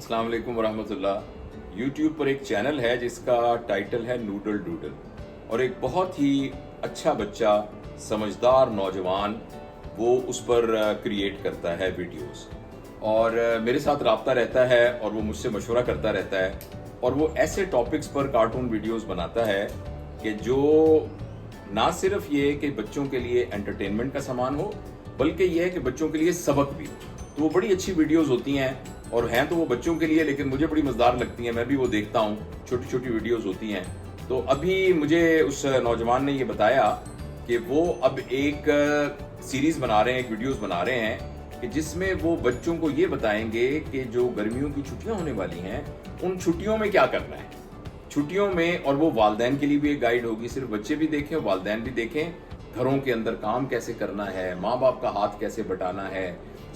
अस्सलाम वालेकुम वरहमतुल्लाह। यूट्यूब पर एक चैनल है जिसका टाइटल है नूडल डूडल, और एक बहुत ही अच्छा बच्चा, समझदार नौजवान, वो उस पर क्रिएट करता है वीडियोस, और मेरे साथ राब्ता रहता है और वो मुझसे मशवरा करता रहता है, और वो ऐसे टॉपिक्स पर कार्टून वीडियोस बनाता है कि जो ना सिर्फ ये कि बच्चों के लिए एंटरटेनमेंट का सामान हो, बल्कि ये है कि बच्चों के लिए सबक भी हो। तो वो बड़ी अच्छी वीडियोस होती हैं, और हैं तो वो बच्चों के लिए, लेकिन मुझे बड़ी मज़ेदार लगती हैं, मैं भी वो देखता हूँ। छोटी छोटी वीडियोस होती हैं। तो अभी मुझे उस नौजवान ने ये बताया कि वो अब एक सीरीज़ बना रहे हैं, एक वीडियोस बना रहे हैं कि जिसमें वो बच्चों को ये बताएंगे कि जो गर्मियों की छुट्टियां होने वाली हैं, उन छुट्टियों में क्या करना है छुट्टियों में। और वो वालिदैन के लिए भी एक गाइड होगी, सिर्फ बच्चे भी देखें, वालिदैन भी देखें, घरों के अंदर काम कैसे करना है, माँ बाप का हाथ कैसे बटाना है,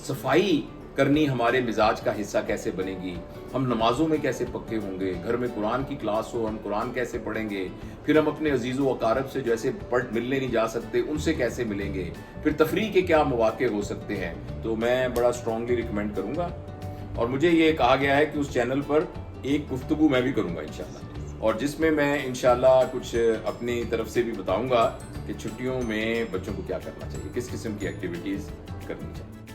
सफाई करनी हमारे मिजाज का हिस्सा कैसे बनेगी, हम नमाजों में कैसे पक्के होंगे, घर में कुरान की क्लास हो, हम कुरान कैसे पढ़ेंगे, फिर हम अपने अजीज़ व अकारब से जैसे मिलने नहीं जा सकते उनसे कैसे मिलेंगे, फिर तफरीह के क्या मौके हो सकते हैं। तो मैं बड़ा स्ट्रांगली रिकमेंड करूँगा, और मुझे ये कहा गया है कि उस चैनल पर एक गुफ्तगू मैं भी करूँगा इंशाल्लाह, और जिसमें मैं इंशाल्लाह कुछ अपनी तरफ से भी बताऊँगा कि छुट्टियों में बच्चों को क्या करना चाहिए, किस किस्म की एक्टिविटीज़ करनी चाहिए।